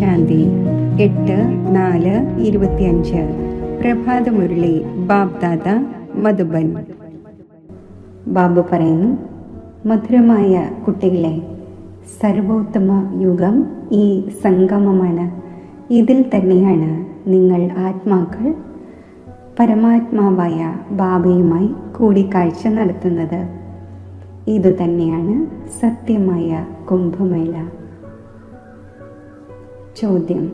ശാന്തി 8/4/25 പ്രഭാതമുരളി ബാബ്ദാദ മധുബൻ. ബാബു പറയുന്നു, മധുരമായ കുട്ടികളെ, സർവോത്തമ യുഗം ഈ സംഗമമാണ്. ഇതിൽ തന്നെയാണ് നിങ്ങൾ ആത്മാക്കൾ പരമാത്മാവായ ബാബയുമായി കൂടിക്കാഴ്ച നടത്തുന്നത്. ഇതുതന്നെയാണ് സത്യമായ കുംഭമേള. ചോദ്യം: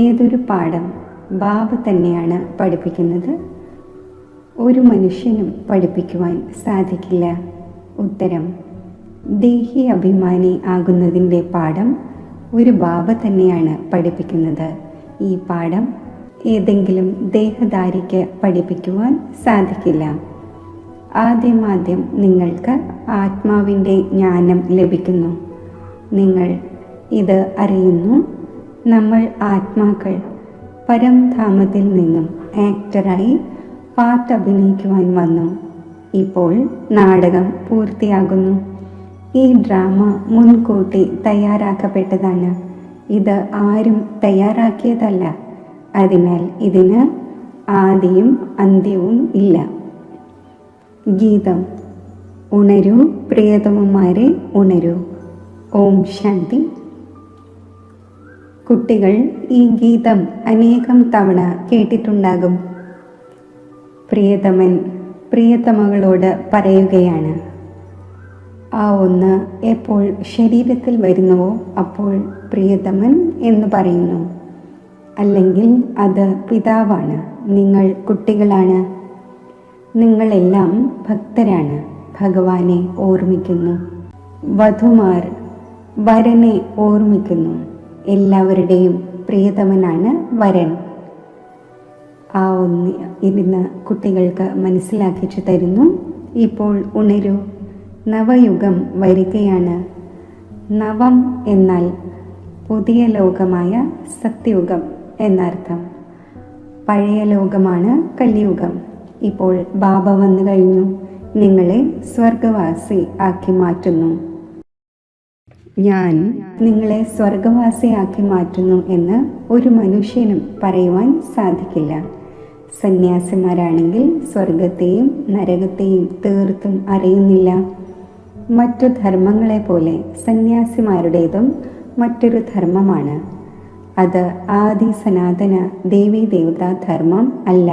ഏതൊരു പാഠം ബാബ തന്നെയാണ് പഠിപ്പിക്കുന്നത്? ഒരു മനുഷ്യനും പഠിപ്പിക്കുവാൻ സാധിക്കില്ല. ഉത്തരം: ദേഹി അഭിമാനി ആകുന്നതിൻ്റെ പാഠം ഒരു ബാബ തന്നെയാണ് പഠിപ്പിക്കുന്നത്. ഈ പാഠം ഏതെങ്കിലും ദേഹധാരിക്ക് പഠിപ്പിക്കുവാൻ സാധിക്കില്ല. ആദ്യം നിങ്ങൾക്ക് ആത്മാവിൻ്റെ ജ്ഞാനം ലഭിക്കുന്നു. നിങ്ങൾ ഇത് അറിയുന്നു, നമ്മൾ ആത്മാക്കൾ പരംധാമത്തിൽ നിന്നും ആക്ടറായി പാട്ട് അഭിനയിക്കുവാൻ വന്നു. ഇപ്പോൾ നാടകം പൂർത്തിയാകുന്നു. ഈ ഡ്രാമ മുൻകൂട്ടി തയ്യാറാക്കപ്പെട്ടതാണ്. ഇത് ആരും തയ്യാറാക്കിയതല്ല. അതിനാൽ ഇതിന് ആദിയും അന്ത്യവും ഇല്ല. ഗീതം: ഉണരൂ പ്രിയതമന്മാരെ, ഉണരൂ. ഓം ശാന്തി. കുട്ടികൾ ഈ ഗീതം അനേകം തവണ കേട്ടിട്ടുണ്ടാകും. പ്രിയതമൻ പ്രിയതമകളോട് പറയുകയാണ്, ആ ഒന്ന് എപ്പോൾ ശരീരത്തിൽ വരുന്നുവോ അപ്പോൾ പ്രിയതമൻ എന്ന് പറയുന്നു. അല്ലെങ്കിൽ അത് പിതാവാണ്. നിങ്ങൾ കുട്ടികളാണ്. നിങ്ങളെല്ലാം ഭക്തരാണ്. ഭഗവാനെ ഓർമ്മിക്കുന്നു. വധുമാർ വരനെ ഓർമ്മിക്കുന്നു. എല്ലാവരുടെയും പ്രിയതമനാണ് വരൻ. ആ ഒന്ന് ഇരുന്ന് കുട്ടികൾക്ക് മനസ്സിലാക്കിച്ചു തരുന്നു. ഇപ്പോൾ ഉണരൂ, നവയുഗം വരികയാണ്. നവം എന്നാൽ പുതിയ ലോകമായ സത്യയുഗം എന്നർത്ഥം. പഴയ ലോകമാണ് കലിയുഗം. ഇപ്പോൾ ബാബ വന്നു കഴിഞ്ഞു, നിങ്ങളെ സ്വർഗവാസി ആക്കി മാറ്റുന്നു. ഞാൻ നിങ്ങളെ സ്വർഗവാസിയാക്കി മാറ്റുന്നു എന്ന് ഒരു മനുഷ്യനും പറയുവാൻ സാധിക്കില്ല. സന്യാസിമാരാണെങ്കിൽ സ്വർഗത്തെയും നരകത്തെയും തീർത്തും അറിയുന്നില്ല. മറ്റു ധർമ്മങ്ങളെ പോലെ സന്യാസിമാരുടേതും മറ്റൊരു ധർമ്മമാണ്. അത് ആദി സനാതന ദേവീ ദേവതാ ധർമ്മം അല്ല.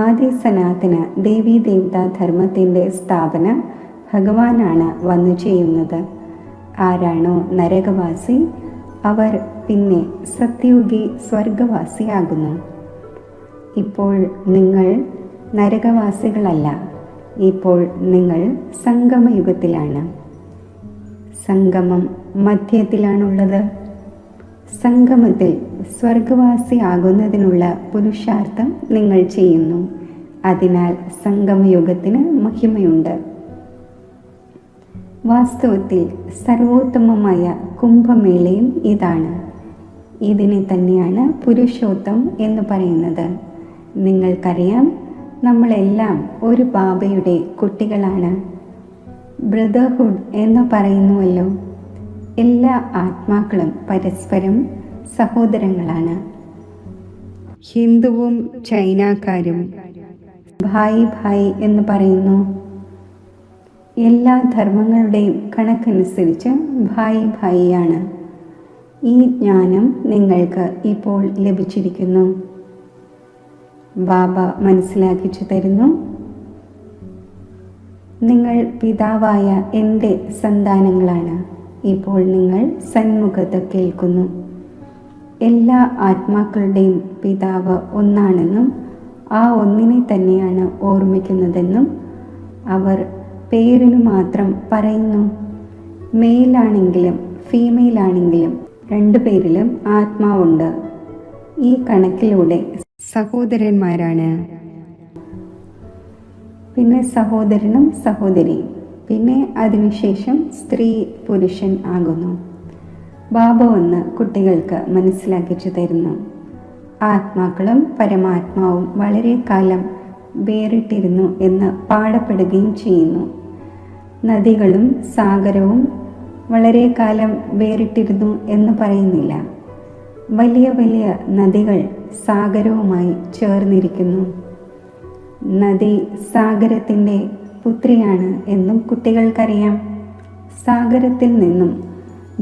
ആദി സനാതന ദേവീ ദേവതാ ധർമ്മത്തിൻ്റെ സ്ഥാപന ഭഗവാനാണ് വന്നു ചെയ്യുന്നത്. ആരാണോ നരകവാസി, അവർ പിന്നെ സത്യയുഗി സ്വർഗവാസിയാകുന്നു. ഇപ്പോൾ നിങ്ങൾ നരകവാസികളല്ല. ഇപ്പോൾ നിങ്ങൾ സംഗമയുഗത്തിലാണ്. സംഗമം മധ്യത്തിലാണുള്ളത്. സംഗമത്തിൽ സ്വർഗവാസി ആകുന്നതിനുള്ള പുരുഷാർത്ഥം നിങ്ങൾ ചെയ്യുന്നു. അതിനാൽ സംഗമയുഗത്തിന് മഹിമയുണ്ട്. വാസ്തവത്തിൽ സർവോത്തമമായ കുംഭമേളയും ഇതാണ്. ഇതിനെ തന്നെയാണ് പുരുഷോത്തം എന്ന് പറയുന്നത്. നിങ്ങൾക്കറിയാം, നമ്മളെല്ലാം ഒരു ബാബയുടെ കുട്ടികളാണ്. ബ്രദർഹുഡ് എന്ന് പറയുന്നുവല്ലോ. എല്ലാ ആത്മാക്കളും പരസ്പരം സഹോദരങ്ങളാണ്. ഹിന്ദുവും ചൈനക്കാരും ഭായി ഭായി എന്ന് പറയുന്നു. എല്ലാ ധർമ്മങ്ങളുടെയും കണക്കനുസരിച്ച് ഭായി ഭായിയാണ്. ഈ ജ്ഞാനം നിങ്ങൾക്ക് ഇപ്പോൾ ലഭിച്ചിരിക്കുന്നു. ബാബ മനസ്സിലാക്കിച്ചു തരുന്നു, നിങ്ങൾ പിതാവായ എൻ്റെ സന്താനങ്ങളാണ്. ഇപ്പോൾ നിങ്ങൾ സന്മുഖത്ത് കേൾക്കുന്നു. എല്ലാ ആത്മാക്കളുടെയും പിതാവ് ഒന്നാണെന്നും ആ ഒന്നിനെ തന്നെയാണ് ഓർമ്മിക്കുന്നതെന്നും അവർ പേരിനു മാത്രം പറയുന്നു. മെയിലാണെങ്കിലും ഫീമെയിലാണെങ്കിലും രണ്ടുപേരിലും ആത്മാവുണ്ട്. ഈ കണക്കിലൂടെ സഹോദരന്മാരാണ്. പിന്നെ സഹോദരനും സഹോദരിയും. പിന്നെ അതിനുശേഷം സ്ത്രീ പുരുഷൻ ആകുന്നു. ബാബ വന്ന് കുട്ടികൾക്ക് മനസ്സിലാക്കിച്ചു തരുന്നു. ആത്മാക്കളും പരമാത്മാവും വളരെ കാലം വേറിട്ടിരുന്നു എന്ന് പാടപ്പെടുകയും ചെയ്യുന്നു. നദികളും സാഗരവും വളരെ കാലം വേറിട്ടിരുന്നു എന്ന് പറയുന്നില്ല. വലിയ വലിയ നദികൾ സാഗരവുമായി ചേർന്നിരിക്കുന്നു. നദി സാഗരത്തിൻ്റെ പുത്രിയാണ് എന്നും കുട്ടികൾക്കറിയാം. സാഗരത്തിൽ നിന്നും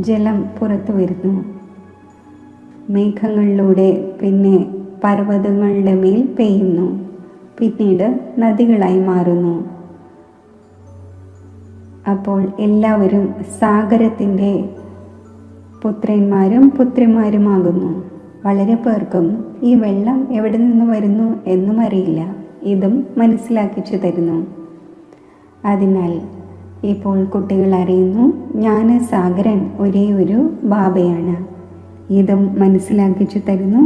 ജലം പുറത്തു വരുന്നു. മേഘങ്ങളിലൂടെ പിന്നെ പർവ്വതങ്ങളുടെ മേൽ പെയ്യുന്നു. പിന്നീട് നദികളായി മാറുന്നു. അപ്പോൾ എല്ലാവരും സാഗരത്തിൻ്റെ പുത്രന്മാരും പുത്രിമാരുമാകുന്നു. വളരെ പേർക്കും ഈ വെള്ളം എവിടെ നിന്ന് വരുന്നു എന്നും അറിയില്ല. ഇതും മനസ്സിലാക്കിച്ചു തരുന്നു. അതിനാൽ ഇപ്പോൾ കുട്ടികൾ അറിയുന്നു, ജ്ഞാനസാഗരൻ ഒരേ ഒരു ബാബയാണ്. ഇതും മനസ്സിലാക്കിച്ചു തരുന്നു.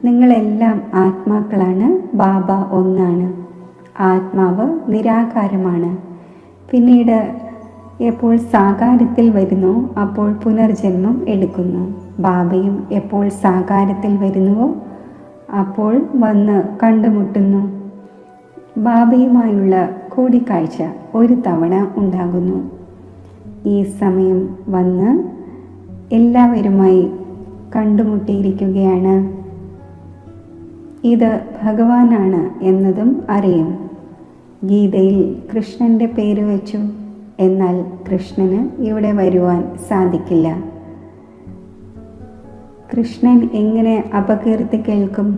നിങ്ങളെല്ലാം ആത്മാക്കളാണ്. ബാബ ഒന്നാണ്. ആത്മാവ് നിരാകാരമാണ്. പിന്നീട് എപ്പോൾ സാകാരത്തിൽ വരുന്നു അപ്പോൾ പുനർജന്മം എടുക്കുന്നു. ബാബയും എപ്പോൾ സാകാരത്തിൽ വരുന്നുവോ അപ്പോൾ വന്ന് കണ്ടുമുട്ടുന്നു. ബാബയുമായുള്ള കൂടിക്കാഴ്ച ഒരു തവണ ഉണ്ടാകുന്നു. ഈ സമയം വന്ന് എല്ലാവരുമായി കണ്ടുമുട്ടിയിരിക്കുകയാണ്. ഇത് ഭഗവാനാണ് എന്നതും അറിയും. ഗീതയിൽ കൃഷ്ണൻ്റെ പേര് വെച്ചു. എന്നാൽ കൃഷ്ണന് ഇവിടെ വരുവാൻ സാധിക്കില്ല. കൃഷ്ണൻ എങ്ങനെ അപകീർത്തി കേൾക്കും?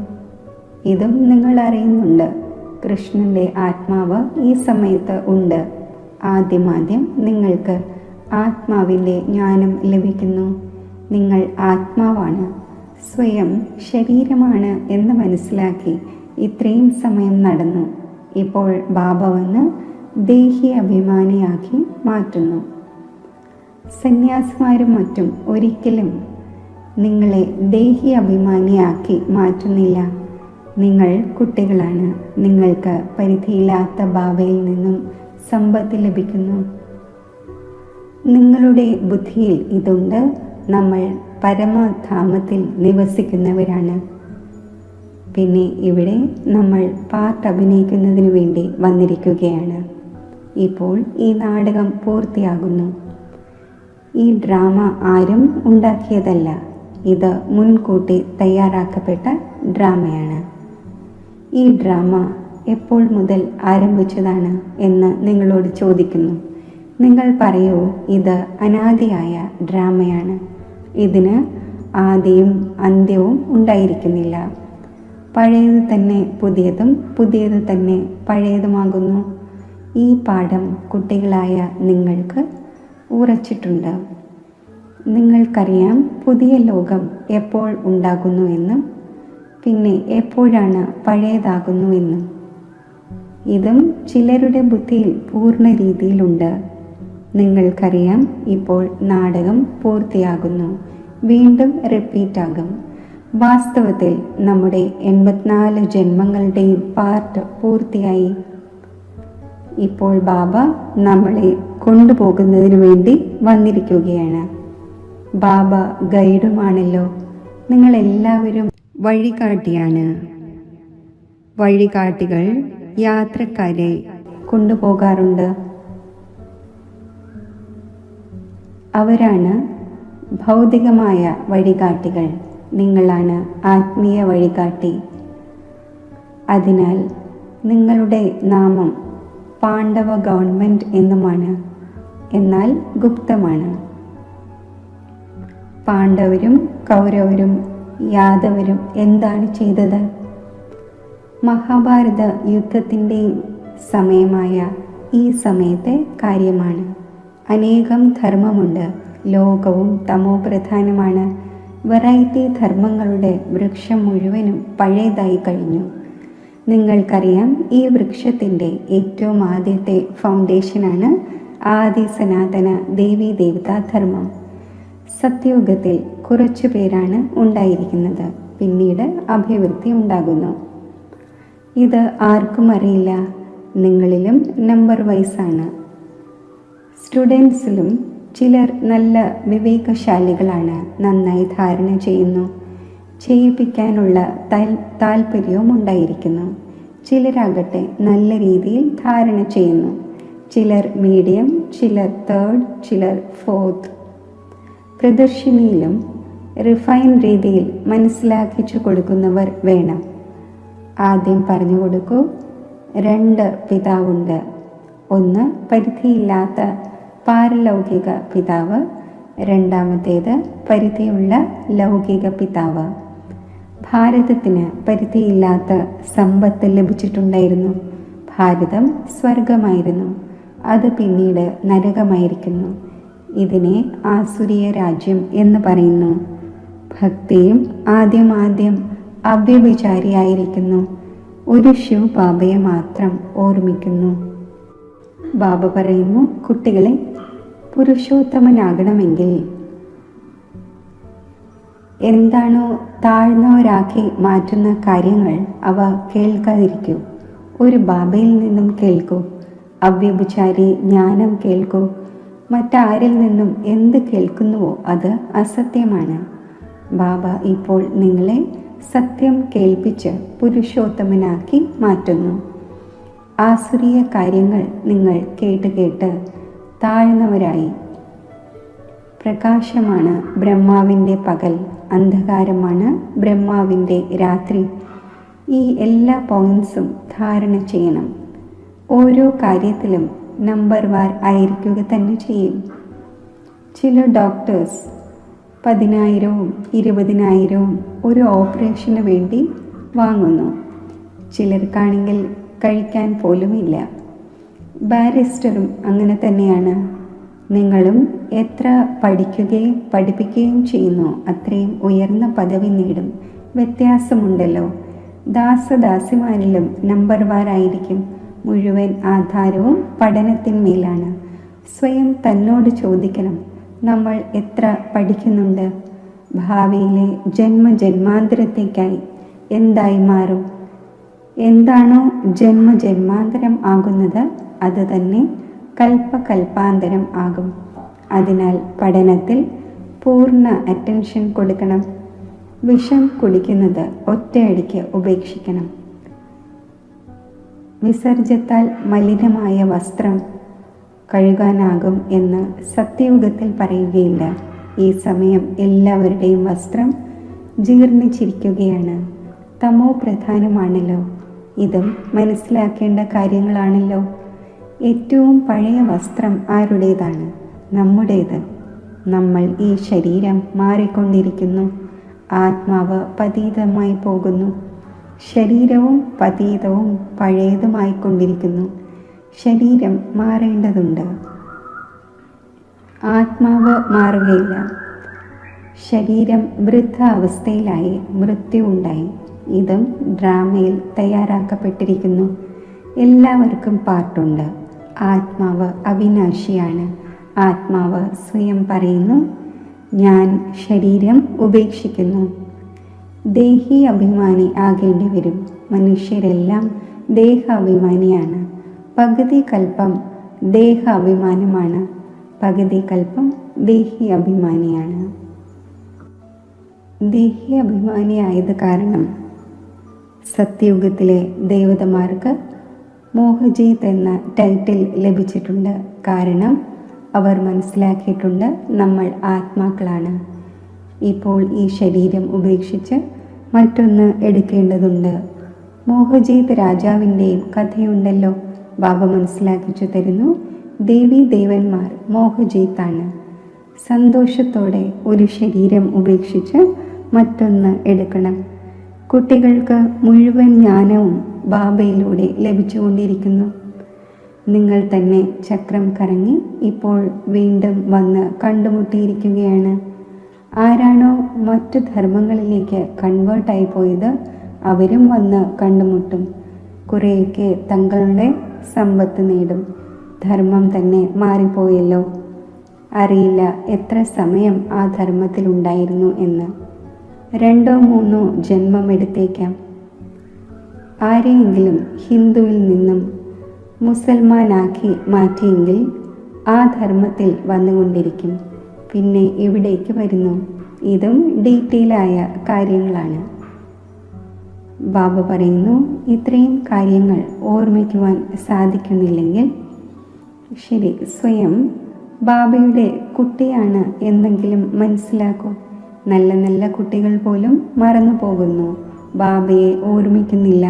ഇതും നിങ്ങൾ അറിയുന്നുണ്ട്. കൃഷ്ണൻ്റെ ആത്മാവ് ഈ സമയത്ത് ഉണ്ട്. ആദ്യമാദ്യം നിങ്ങൾക്ക് ആത്മാവിൻ്റെ ജ്ഞാനം ലഭിക്കുന്നു. നിങ്ങൾ ആത്മാവാണ്, സ്വയം ശരീരമാണ് എന്ന് മനസ്സിലാക്കി ഇത്രയും സമയം നടന്നു. ഇപ്പോൾ ബാബ വന്ന് ദേഹി അഭിമാനിയാക്കി മാറ്റുന്നു. സന്യാസിമാരും മറ്റും ഒരിക്കലും നിങ്ങളെ ദേഹി അഭിമാനിയാക്കി മാറ്റുന്നില്ല. നിങ്ങൾ കുട്ടികളാണ്. നിങ്ങൾക്ക് പരിധിയില്ലാത്ത ബാബയിൽ നിന്നും സമ്പത്ത് ലഭിക്കുന്നു. നിങ്ങളുടെ ബുദ്ധിയിൽ ഇതുണ്ട്. നമ്മൾ പരമധാമത്തിൽ നിവസിക്കുന്നവരാണ്. പിന്നെ ഇവിടെ നമ്മൾ പാർട്ട് അഭിനയിക്കുന്നതിന് വേണ്ടി വന്നിരിക്കുകയാണ്. ഇപ്പോൾ ഈ നാടകം പൂർത്തിയാകുന്നു. ഈ ഡ്രാമ ആരും ഉണ്ടാക്കിയതല്ല. ഇത് മുൻകൂട്ടി തയ്യാറാക്കപ്പെട്ട ഡ്രാമയാണ്. ഈ ഡ്രാമ എപ്പോൾ മുതൽ ആരംഭിച്ചതാണ് എന്ന് നിങ്ങളോട് ചോദിക്കുന്നു. നിങ്ങൾ പറയൂ, ഇത് അനാദിയായ ഡ്രാമയാണ്. ഇതിന് ആദിയും അന്ത്യവും ഉണ്ടായിരിക്കുന്നില്ല. പഴയത് തന്നെ പുതിയതും പുതിയത് തന്നെ പഴയതുമാകുന്നു. ഈ പാഠം കുട്ടികളായ നിങ്ങൾക്ക് ഉറച്ചിട്ടുണ്ട്. നിങ്ങൾക്കറിയാം പുതിയ ലോകം എപ്പോൾ ഉണ്ടാകുന്നുവെന്നും പിന്നെ എപ്പോഴാണ് പഴയതാകുന്നുവെന്നും. ഇതും ചിലരുടെ ബുദ്ധിയിൽ പൂർണ്ണ രീതിയിലുണ്ട്. നിങ്ങൾക്കറിയാം ഇപ്പോൾ നാടകം പൂർത്തിയാകുന്നു, വീണ്ടും റിപ്പീറ്റാകും. വാസ്തവത്തിൽ നമ്മുടെ 84 ജന്മങ്ങളുടെയും പാർട്ട് പൂർത്തിയായി. ഇപ്പോൾ ബാബ നമ്മളെ കൊണ്ടുപോകുന്നതിന് വേണ്ടി വന്നിരിക്കുകയാണ്. ബാബ ഗൈഡുമാണല്ലോ. നിങ്ങളെല്ലാവരും വഴികാട്ടിയാണ്. വഴികാട്ടികൾ യാത്രക്കാരെ കൊണ്ടുപോകാറുണ്ട്. അവരാണ് ഭൗതികമായ വഴികാട്ടികൾ. നിങ്ങളാണ് ആത്മീയ വഴികാട്ടി. അതിനാൽ നിങ്ങളുടെ നാമം പാണ്ഡവ ഗവൺമെൻറ് എന്നുമാണ്. എന്നാൽ ഗുപ്തമാണ്. പാണ്ഡവരും കൗരവരും യാദവരും എന്താണ് ചെയ്തത്? മഹാഭാരത യുദ്ധത്തിൻ്റെ സമയമായ ഈ സമയത്തെ കാര്യമാണ്. അനേകം ധർമ്മമുണ്ട്. ലോകവും തമോ പ്രധാനമാണ്. വെറൈറ്റി ധർമ്മങ്ങളുടെ വൃക്ഷം മുഴുവനും പഴയതായി കഴിഞ്ഞു. നിങ്ങൾക്കറിയാം ഈ വൃക്ഷത്തിൻ്റെ ഏറ്റവും ആദ്യത്തെ ഫൗണ്ടേഷനാണ് ആദി സനാതന ദേവീ ദേവതാ ധർമ്മം. സത്യയുഗത്തിൽ കുറച്ചു പേരാണ് ഉണ്ടായിരിക്കുന്നത്. പിന്നീട് അഭിവൃദ്ധി ഉണ്ടാകുന്നു. ഇത് ആർക്കും അറിയില്ല. നിങ്ങളിലും നമ്പർ വൈസാണ്. സ്റ്റുഡൻസിലും ചിലർ നല്ല വിവേകശാലികളാണ്, നന്നായി ധാരണ ചെയ്യുന്നു. ചെയ്യിപ്പിക്കാനുള്ള താല്പര്യവും ഉണ്ടായിരിക്കുന്നു. ചിലരാകട്ടെ നല്ല രീതിയിൽ ധാരണ ചെയ്യുന്നു. ചിലർ മീഡിയം, ചിലർ തേർഡ്, ചിലർ ഫോർത്ത്. പ്രദർശിനിയിലും റിഫൈൻ രീതിയിൽ മനസ്സിലാക്കിച്ചു കൊടുക്കുന്നവർ വേണം. ആദ്യം പറഞ്ഞു കൊടുക്കൂ, 2 പിതാവുണ്ട്. ഒന്ന് പരിധിയില്ലാത്ത പാരലൗകിക പിതാവ്, രണ്ടാമത്തേത് പരിധിയുള്ള ലൗകിക പിതാവ്. ഭാരതത്തിന് പരിധിയില്ലാത്ത സമ്പത്ത് ലഭിച്ചിട്ടുണ്ടായിരുന്നു. ഭാരതം സ്വർഗമായിരുന്നു, അത് പിന്നീട് നരകമായിരിക്കുന്നു. ഇതിനെ ആസുരീയ രാജ്യം എന്ന് പറയുന്നു. ഭക്തിയും ആദ്യം അവ്യഭിചാരിയായിരിക്കുന്നു. ഒരു ശിവ് ബാബയെ മാത്രം ഓർമ്മിക്കുന്നു. ബാബ പറയുന്നു, കുട്ടികളെ, പുരുഷോത്തമനാകണമെങ്കിൽ എന്താണോ താഴ്ന്നവരാക്കി മാറ്റുന്ന കാര്യങ്ങൾ അവ കേൾക്കാതിരിക്കൂ. ഒരു ബാബയിൽ നിന്നും കേൾക്കൂ. അവ്യഭിചാരി ജ്ഞാനം കേൾക്കൂ. മറ്റാരിൽ നിന്നും എന്ത് കേൾക്കുന്നുവോ അത് അസത്യമാണ്. ബാബ ഇപ്പോൾ നിങ്ങളെ സത്യം കേൾപ്പിച്ച് പുരുഷോത്തമനാക്കി മാറ്റുന്നു. ആസുരീയ കാര്യങ്ങൾ നിങ്ങൾ കേട്ട് താഴ്ന്നവരായി. പ്രകാശമാണ് ബ്രഹ്മാവിൻ്റെ പകൽ, അന്ധകാരമാണ് ബ്രഹ്മാവിൻ്റെ രാത്രി. ഈ എല്ലാ പോയിന്റ്സും ധാരണ ചെയ്യണം. ഓരോ കാര്യത്തിലും നമ്പർ വാർ ആയിരിക്കുക തന്നെ ചെയ്യും. ചില ഡോക്ടേഴ്സ് 10,000-ഉം 20,000-ഉം ഒരു ഓപ്പറേഷന് വേണ്ടി വാങ്ങുന്നു. ചിലർക്കാണെങ്കിൽ കഴിക്കാൻ പോലുമില്ല. ബാരിസ്റ്ററും അങ്ങനെ തന്നെയാണ്. നിങ്ങളും എത്ര പഠിക്കുകയും പഠിപ്പിക്കുകയും ചെയ്യുന്നു അത്രയും ഉയർന്ന പദവി നേടും. വ്യത്യാസമുണ്ടല്ലോ. ദാസദാസിമാരിലും നമ്പർ വാരായിരിക്കും. മുഴുവൻ ആധാരവും പഠനത്തിന്മേലാണ്. സ്വയം തന്നോട് ചോദിക്കണം, നമ്മൾ എത്ര പഠിക്കുന്നുണ്ട്? ഭാവിയിലെ ജന്മജന്മാന്തരത്തേക്കായി എന്തായി മാറും? എന്താണോ ജന്മജന്മാന്തരം ആകുന്നത് അത് തന്നെ കൽപ്പകൽപ്പാന്തരം ആകും. അതിനാൽ പഠനത്തിൽ പൂർണ്ണ അറ്റൻഷൻ കൊടുക്കണം. വിഷം കുടിക്കുന്നത് ഒറ്റയടിക്ക് ഉപേക്ഷിക്കണം. വിസർജ്യത്താൽ മലിനമായ വസ്ത്രം കഴുകാനാകും എന്ന് സത്യയുഗത്തിൽ പറയുകയില്ല. ഈ സമയം എല്ലാവരുടെയും വസ്ത്രം ജീർണിച്ചിരിക്കുകയാണ്. തമോ പ്രധാനമാണല്ലോ. ഇതും മനസ്സിലാക്കേണ്ട കാര്യങ്ങളാണല്ലോ. ഏറ്റവും പഴയ വസ്ത്രം ആരുടേതാണ്? നമ്മുടേത്. നമ്മൾ ഈ ശരീരം മാറിക്കൊണ്ടിരിക്കുന്നു. ആത്മാവ് പതീതമായി പോകുന്നു. ശരീരവും പതീതവും പഴയതുമായിക്കൊണ്ടിരിക്കുന്നു. ശരീരം മാറേണ്ടതുണ്ട്. ആത്മാവ് മാറുകയില്ല. ശരീരം വൃദ്ധ അവസ്ഥയിലായി മൃത്യു ഉണ്ടായി. ഇതും ഡ്രാമയിൽ തയ്യാറാക്കപ്പെട്ടിരിക്കുന്നു. എല്ലാവർക്കും പാർട്ടുണ്ട്. ആത്മാവ് അവിനാശിയാണ്. ആത്മാവ് സ്വയം പറയുന്നു, ഞാൻ ശരീരം ഉപേക്ഷിക്കുന്നു. ദേഹി അഭിമാനി ആകേണ്ടി വരും. മനുഷ്യരെല്ലാം ദേഹാഭിമാനിയാണ്. പകുതി കൽപ്പം ദേഹാഭിമാനമാണ്, പകുതി കൽപ്പം ദേഹി അഭിമാനിയാണ്. ദേഹി അഭിമാനിയായത് കാരണം സത്യയുഗത്തിലെ ദേവതമാർക്ക് മോഹജീത് എന്ന ടൈറ്റിൽ ലഭിച്ചിട്ടുണ്ട്. കാരണം അവർ മനസ്സിലാക്കിയിട്ടുണ്ട് നമ്മൾ ആത്മാക്കളാണ്. ഇപ്പോൾ ഈ ശരീരം ഉപേക്ഷിച്ച് മറ്റൊന്ന് എടുക്കേണ്ടതുണ്ട്. മോഹജീത് രാജാവിൻ്റെയും കഥയുണ്ടല്ലോ. ബാബ മനസ്സിലാക്കിച്ചു തരുന്നു, ദേവി ദേവന്മാർ മോഹജീത്താണ്. സന്തോഷത്തോടെ ഒരു ശരീരം ഉപേക്ഷിച്ച് മറ്റൊന്ന് എടുക്കണം. കുട്ടികൾക്ക് മുഴുവൻ ജ്ഞാനവും ബാബയിലൂടെ ലഭിച്ചുകൊണ്ടിരിക്കുന്നു. നിങ്ങൾ തന്നെ ചക്രം കറങ്ങി ഇപ്പോൾ വീണ്ടും വന്ന് കണ്ടുമുട്ടിയിരിക്കുകയാണ്. ആരാണോ മറ്റു ധർമ്മങ്ങളിലേക്ക് കൺവേർട്ടായി പോയത് അവരും വന്ന് കണ്ടുമുട്ടും. കുറേയൊക്കെ തങ്ങളുടെ സമ്പത്ത് നേടും. ധർമ്മം തന്നെ മാറിപ്പോയല്ലോ. അറിയില്ല എത്ര സമയം ആ ധർമ്മത്തിലുണ്ടായിരുന്നു എന്ന്. 2-3 ജന്മമെടുത്തേക്കാം. ആരെയെങ്കിലും ഹിന്ദുവിൽ നിന്നും മുസൽമാനാക്കി മാറ്റിയെങ്കിൽ ആ ധർമ്മത്തിൽ വന്നുകൊണ്ടിരിക്കും. പിന്നെ ഇവിടേക്ക് വരുന്നു. ഇതും ഡീറ്റെയിലായ കാര്യങ്ങളാണ്. ബാബ പറയുന്നു, ഇത്രയും കാര്യങ്ങൾ ഓർമ്മിക്കുവാൻ സാധിക്കുന്നില്ലെങ്കിൽ ശരി, സ്വയം ബാബയുടെ കുട്ടിയാണ് എന്നെങ്കിലും മനസ്സിലാക്കൂ. നല്ല നല്ല കുട്ടികൾ പോലും മറന്നു പോകുന്നു, ബാബയെ ഓർമ്മിക്കുന്നില്ല.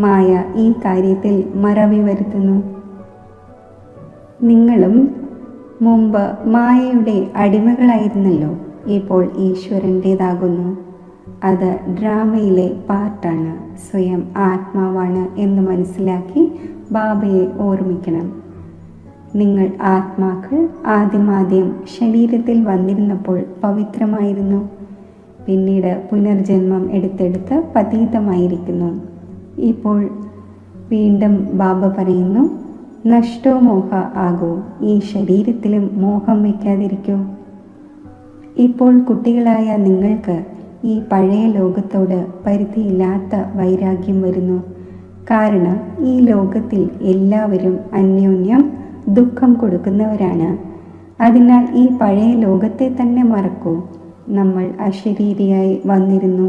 മായ ഈ കാര്യത്തിൽ മറവി വരുത്തുന്നു. നിങ്ങളും മുമ്പ് മായയുടെ അടിമകളായിരുന്നല്ലോ, ഇപ്പോൾ ഈശ്വരൻ്റേതാകുന്നു. അത് ഡ്രാമയിലെ പാർട്ടാണ്. സ്വയം ആത്മാവാണ് എന്ന് മനസ്സിലാക്കി ബാബയെ ഓർമ്മിക്കണം. നിങ്ങൾ ആത്മാക്കൾ ആദ്യം ശരീരത്തിൽ വന്നിരുന്നപ്പോൾ പവിത്രമായിരുന്നു. പിന്നീട് പുനർജന്മം എടുത്തെടുത്ത് പതീതമായിരിക്കുന്നു. ഇപ്പോൾ വീണ്ടും ബാബ പറയുന്നു, നഷ്ടോ മോഹ ആകൂ, ഈ ശരീരത്തിലും മോഹം വയ്ക്കാതിരിക്കൂ. ഇപ്പോൾ കുട്ടികളായ നിങ്ങൾക്ക് ഈ പഴയ ലോകത്തോട് പരിധിയില്ലാത്ത വൈരാഗ്യം വരുന്നു. കാരണം ഈ ലോകത്തിൽ എല്ലാവരും അന്യോന്യം ദുഃഖം കൊടുക്കുന്നവരാണ്. അതിനാൽ ഈ പഴയ ലോകത്തെ തന്നെ മറക്കൂ. നമ്മൾ അശരീരിയായി വന്നിരുന്നു,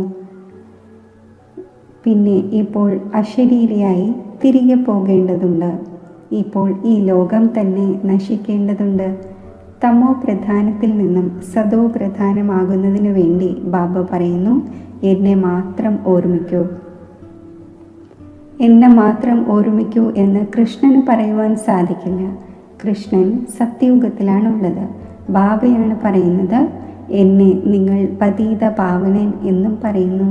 പിന്നെ ഇപ്പോൾ അശരീരിയായി തിരികെ പോകേണ്ടതുണ്ട്. ഇപ്പോൾ ഈ ലോകം തന്നെ നശിക്കേണ്ടതുണ്ട്. തമോ പ്രധാനത്തിൽ നിന്നും സതോ പ്രധാനമാകുന്നതിനു വേണ്ടി ബാബ പറയുന്നു, എന്നെ മാത്രം ഓർമ്മിക്കൂ. എന്നെ മാത്രം ഓർമ്മിക്കൂ എന്ന് കൃഷ്ണന് പറയുവാൻ സാധിക്കില്ല. കൃഷ്ണൻ സത്യയുഗത്തിലാണുള്ളത്. ബാബയാണ് പറയുന്നത്, എന്നെ നിങ്ങൾ പതീത പാവനൻ എന്നും പറയുന്നു.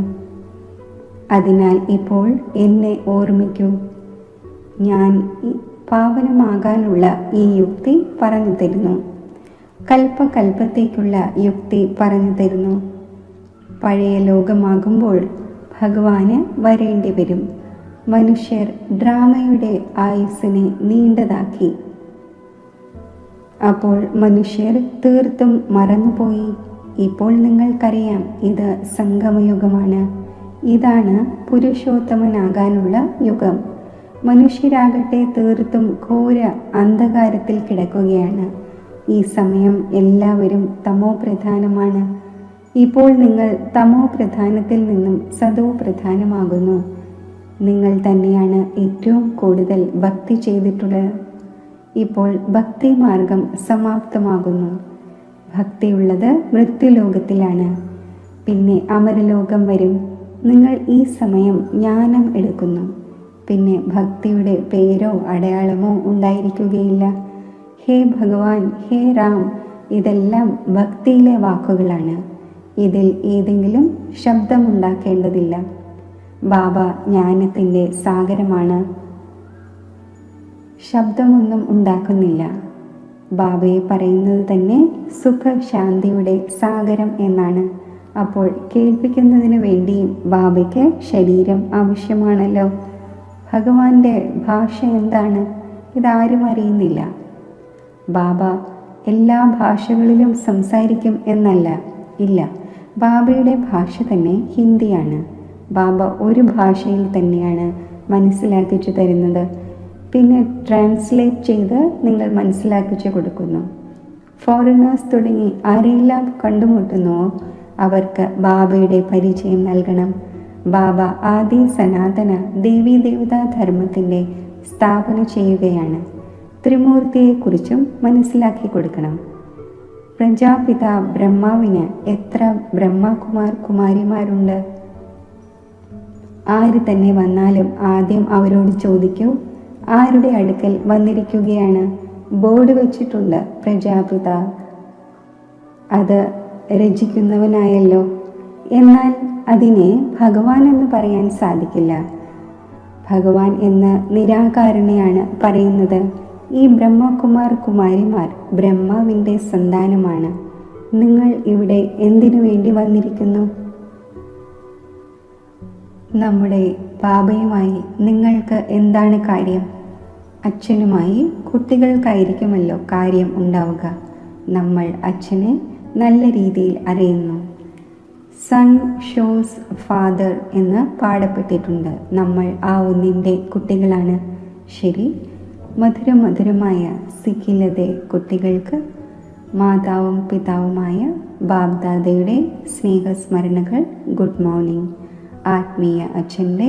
അതിനാൽ ഇപ്പോൾ എന്നെ ഓർമ്മിക്കൂ. ഞാൻ പാവനമാകാനുള്ള ഈ യുക്തി പറഞ്ഞു തരുന്നു. കൽപ്പകൽപ്പത്തേക്കുള്ള യുക്തി പറഞ്ഞു തരുന്നു. പഴയ ലോകമാകുമ്പോൾ ഭഗവാന് വരേണ്ടി വരും. മനുഷ്യർ ഡ്രാമയുടെ ആയുസ്സിനെ നീണ്ടതാക്കി. അപ്പോൾ മനുഷ്യർ തീർത്തും മറന്നുപോയി. ഇപ്പോൾ നിങ്ങൾക്കറിയാം, ഇത് സംഗമയുഗമാണ്. ഇതാണ് പുരുഷോത്തമനാകാനുള്ള യുഗം. മനുഷ്യരാകട്ടെ തീർത്തും ഘോര അന്ധകാരത്തിൽ കിടക്കുകയാണ്. ഈ സമയം എല്ലാവരും തമോ പ്രധാനമാണ്. ഇപ്പോൾ നിങ്ങൾ തമോ പ്രധാനത്തിൽ നിന്നും സതോ പ്രധാനമാകുന്നു. നിങ്ങൾ തന്നെയാണ് ഏറ്റവും കൂടുതൽ ഭക്തി ചെയ്തിട്ടുള്ളത്. ഇപ്പോൾ ഭക്തി മാർഗം സമാപ്തമാകുന്നു. ഭക്തിയുള്ളത് മൃത്യുലോകത്തിലാണ്. പിന്നെ അമരലോകം വരും. നിങ്ങൾ ഈ സമയം ജ്ഞാനം എടുക്കുന്നു. പിന്നെ ഭക്തിയുടെ പേരോ അടയാളമോ ഉണ്ടായിരിക്കുകയില്ല. ഹേ ഭഗവാൻ, ഹേ രാം, ഇതെല്ലാം ഭക്തിയിലെ വാക്കുകളാണ്. ഇതിൽ ഏതെങ്കിലും ശബ്ദമുണ്ടാക്കേണ്ടതില്ല. ബാബ ജ്ഞാനത്തിൻ്റെ സാഗരമാണ്. ശബ്ദമൊന്നും ഉണ്ടാക്കുന്നില്ല. ബാബയെ പറയുന്നത് തന്നെ സുഖശാന്തിയുടെ സാഗരം എന്നാണ്. അപ്പോൾ കേൾപ്പിക്കുന്നതിന് വേണ്ടിയും ബാബയ്ക്ക് ശരീരം ആവശ്യമാണല്ലോ. ഭഗവാന്റെ ഭാഷ എന്താണ്? ഇതാരും അറിയുന്നില്ല. ബാബ എല്ലാ ഭാഷകളിലും സംസാരിക്കും എന്നല്ല, ഇല്ല. ബാബയുടെ ഭാഷ തന്നെ ഹിന്ദിയാണ്. ബാബ ഒരു ഭാഷയിൽ തന്നെയാണ് മനസ്സിലാക്കിച്ചു തരുന്നത്. പിന്നെ ട്രാൻസ്ലേറ്റ് ചെയ്ത് നിങ്ങൾ മനസ്സിലാക്കിച്ചു കൊടുക്കുന്നു. ഫോറിനേഴ്സ് തുടങ്ങി ആരെല്ലാം കണ്ടുമുട്ടുന്നുവോ അവർക്ക് ബാബയുടെ പരിചയം നൽകണം. ബാബ ആദി സനാതന ദേവീദേവതാ ധർമ്മത്തിൻ്റെ സ്ഥാപന ചെയ്യുകയാണ്. ത്രിമൂർത്തിയെക്കുറിച്ചും മനസ്സിലാക്കി കൊടുക്കണം. പ്രജാപിത ബ്രഹ്മാവിന് എത്ര ബ്രഹ്മകുമാർ കുമാരിമാരുണ്ട്? ആര് തന്നെ വന്നാലും ആദ്യം അവരോട് ചോദിക്കൂ, ആരുടെ അടുക്കൽ വന്നിരിക്കുകയാണ്? ബോർഡ് വെച്ചിട്ടുണ്ട് പ്രജാപിത. അത് രചിക്കുന്നവനായല്ലോ. എന്നാൽ അതിനെ ഭഗവാൻ എന്ന് പറയാൻ സാധിക്കില്ല. ഭഗവാൻ എന്ന് നിരാകാരനെയാണ് പറയുന്നത്. ഈ ബ്രഹ്മകുമാർ കുമാരിമാർ ബ്രഹ്മാവിൻ്റെ സന്താനമാണ്. നിങ്ങൾ ഇവിടെ എന്തിനു വേണ്ടി വന്നിരിക്കുന്നു? നമ്മുടെ ബാബയുമായി നിങ്ങൾക്ക് എന്താണ് കാര്യം? അച്ഛനുമായി കുട്ടികൾക്കായിരിക്കുമല്ലോ കാര്യം ഉണ്ടാവുക. നമ്മൾ അച്ഛനെ നല്ല രീതിയിൽ അറിയുന്നു. സൺ ഷോസ് ഫാദർ എന്ന് പാടപ്പെട്ടിട്ടുണ്ട്. നമ്മൾ ആ ഒന്നിൻ്റെ കുട്ടികളാണ്. ശരി, മധുരമധുരമായ സിഖിലതെ കുട്ടികൾക്ക് മാതാവും പിതാവുമായ ബാബ്ദാദയുടെ സ്നേഹസ്മരണകൾ. Good morning. ആത്മീയ അച്ഛൻ്റെ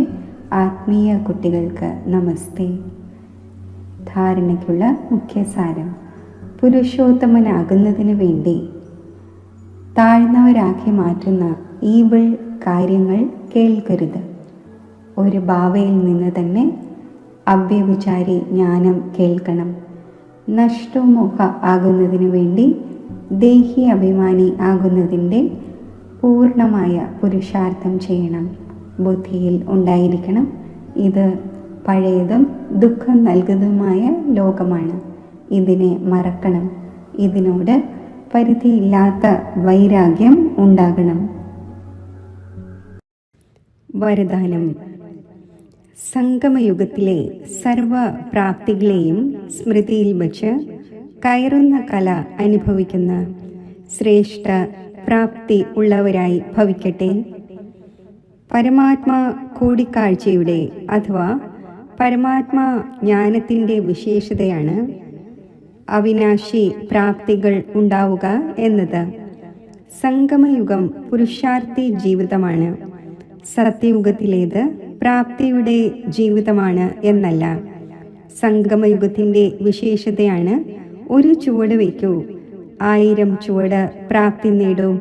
ആത്മീയ കുട്ടികൾക്ക് നമസ്തേ. ധാരണയ്ക്കുള്ള മുഖ്യസാരം: പുരുഷോത്തമനാകുന്നതിന് വേണ്ടി താഴ്ന്നവരാക്കി മാറ്റുന്ന ഈവിൾ കാര്യങ്ങൾ കേൾക്കരുത്. ഒരു ബാവയിൽ നിന്ന് തന്നെ അവ്യഭിചാരി ജ്ഞാനം കേൾക്കണം. നഷ്ടോമോഹ ആകുന്നതിനു വേണ്ടി ദേഹി അഭിമാനി ആകുന്നതിൻ്റെ പൂർണ്ണമായ പുരുഷാർത്ഥം ചെയ്യണം. ബുദ്ധിയിൽ ഉണ്ടായിരിക്കണം, ഇത് പഴയതും ദുഃഖം നൽകുന്നതുമായ ലോകമാണ്. ഇതിനെ മറക്കണം. ഇതിനോട് പരിധിയില്ലാത്ത വൈരാഗ്യം ഉണ്ടാകണം. വരദാനം. സംഗമയുഗത്തിലെ സർവ പ്രാപ്തികളെയും സ്മൃതിയിൽ വച്ച് കയറുന്ന കല അനുഭവിക്കുന്ന ശ്രേഷ്ഠ പ്രാപ്തി ഉള്ളവരായി ഭവിക്കട്ടെ. പരമാത്മാ കൂടിക്കാഴ്ചയുടെ അഥവാ പരമാത്മാ ജ്ഞാനത്തിൻ്റെ വിശേഷതയാണ് അവിനാശി പ്രാപ്തികൾ ഉണ്ടാവുക എന്നത്. സംഗമയുഗം പുരുഷാർത്ഥി ജീവിതമാണ്. സത്യയുഗത്തിലേത് പ്രാപ്തിയുടെ ജീവിതമാണ് എന്നല്ല. സംഗമയുഗത്തിൻ്റെ വിശേഷതയാണ് ഒരു ചുവട് വയ്ക്കൂ, 1000 ചുവട് പ്രാപ്തി നേടൂ.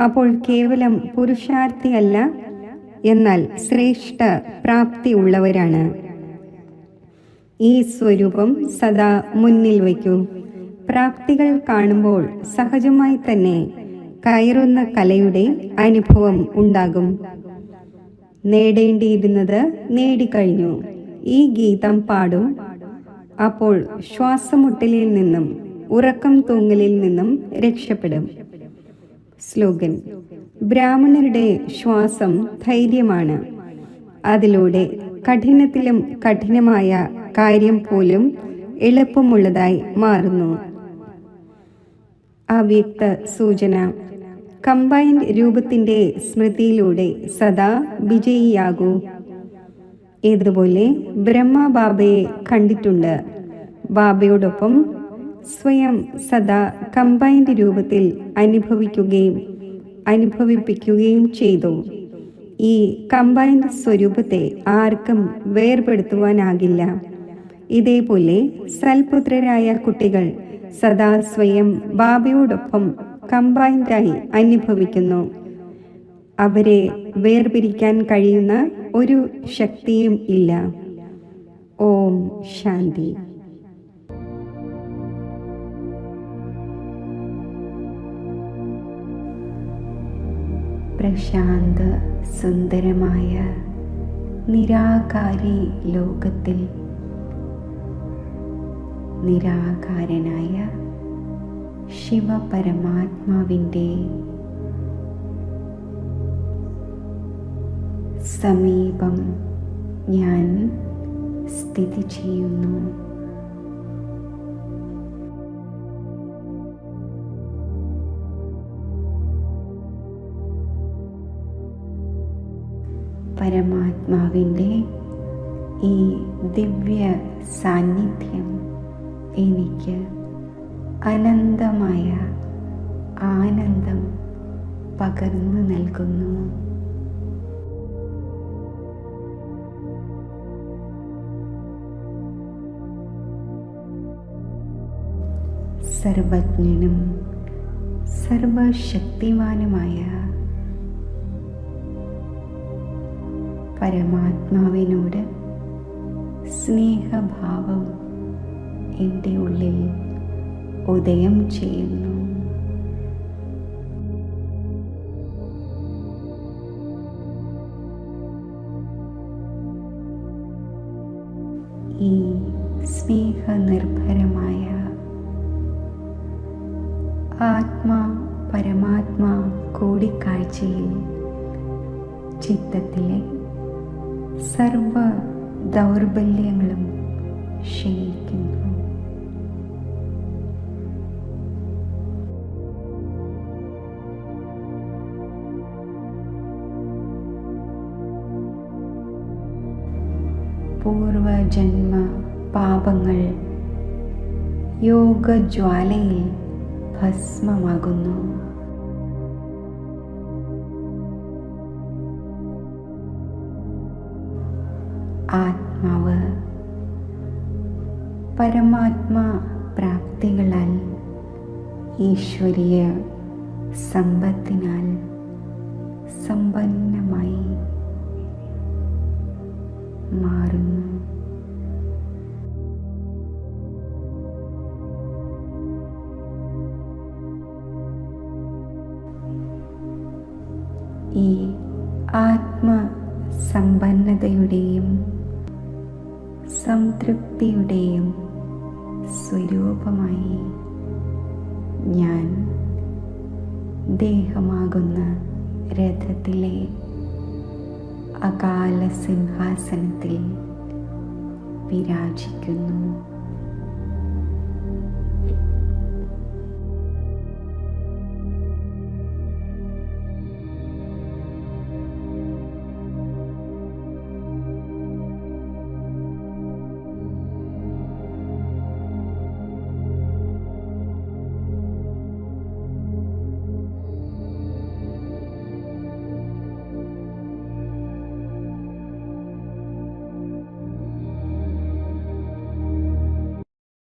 അപ്പോൾ കേവലം പുരുഷാർത്ഥിയല്ല, എന്നാൽ ശ്രേഷ്ഠ പ്രാപ്തി ഉള്ളവരാണ്. ഈ സ്വരൂപം സദാ മുന്നിൽ വയ്ക്കൂ. പ്രാപ്തികൾ കാണുമ്പോൾ സഹജമായി തന്നെ കയറുന്ന കലയുടെ അനുഭവം ഉണ്ടാകും. നേടേണ്ടിയിരുന്നത് നേടിക്കഴിഞ്ഞു, ഈ ഗീതം പാടൂ. അപ്പോൾ ശ്വാസമുട്ടലിൽ നിന്നും ഉറക്കം തൂങ്ങലിൽ നിന്നും രക്ഷപ്പെടും. സ്ലോഗൻ: ബ്രാഹ്മണരുടെ ശ്വാസം ധൈര്യമാണ്. അതിലൂടെ കഠിനത്തിലും കഠിനമായ കാര്യം പോലും എളുപ്പമുള്ളതായി മാറുന്നു. അവ്യക്ത സൂചന: കമ്പൈൻഡ് രൂപത്തിൻ്റെ സ്മൃതിയിലൂടെ സദാ വിജയിയാകൂ. ഇതുപോലെ ബ്രഹ്മ ബാബയെ കണ്ടിട്ടുണ്ട്. ബാബയോടൊപ്പം സ്വയം സദാ കമ്പൈൻഡ് രൂപത്തിൽ അനുഭവിപ്പിക്കുകയും ചെയ്തു. ഈ കമ്പൈൻഡ് സ്വരൂപത്തെ ആർക്കും വേർപെടുത്തുവാനാകില്ല. ഇതേപോലെ സൽപുത്രരായ കുട്ടികൾ സദാ സ്വയം ബാബയോടൊപ്പം കമ്പൈൻഡായി അനുഭവിക്കുന്നു. അവരെ വേർപിരിക്കാൻ കഴിയുന്ന ഒരു ശക്തിയും ഇല്ല. ഓം ശാന്തി. പ്രശാന്ത സുന്ദരമായ നിരാകാരി ലോകത്തിൽ നിരാകാരനായ ശിവപരമാത്മാവിൻ്റെ സമീപം ഞാൻ സ്ഥിതി ചെയ്യുന്നു. പരമാത്മാവിൻ്റെ ഈ ദിവ്യ സാന്നിധ്യം എനിക്ക് അനന്തമായ ആനന്ദം പകർന്നു നൽകുന്നു. സർവജ്ഞനും സർവശക്തിമാനുമായ പരമാത്മാവിനോട് സ്നേഹഭാവം എൻ്റെ ഉള്ളിൽ ഉദയം ചെയ്യുന്നു. ഈ സ്നേഹനിർഭരമായ ആത്മാ പരമാത്മാ കൂടിക്കാഴ്ചയിൽ ചിത്തത്തിലെ സർവ ദൗർബല്യങ്ങളും ക്ഷയിക്കുന്നു. പൂർവജന്മ പാപങ്ങൾ യോഗജ്വാലയിൽ ഭസ്മമാകുന്നു. ആത്മാവ് പരമാത്മാ പ്രാപ്തികളാൽ ഈശ്വരീയ സമ്പത്തിനാൽ സമ്പന്നമായി മാറുന്നു. ഈ ആത്മസമ്പന്നതയുടെയും സംതൃപ്തിയുടെയും സ്വരൂപമായി ഞാൻ ദേഹമാകുന്ന രഥത്തിലെ അകാല സിംഹാസനത്തിൽ വിരാജിക്കുന്നു.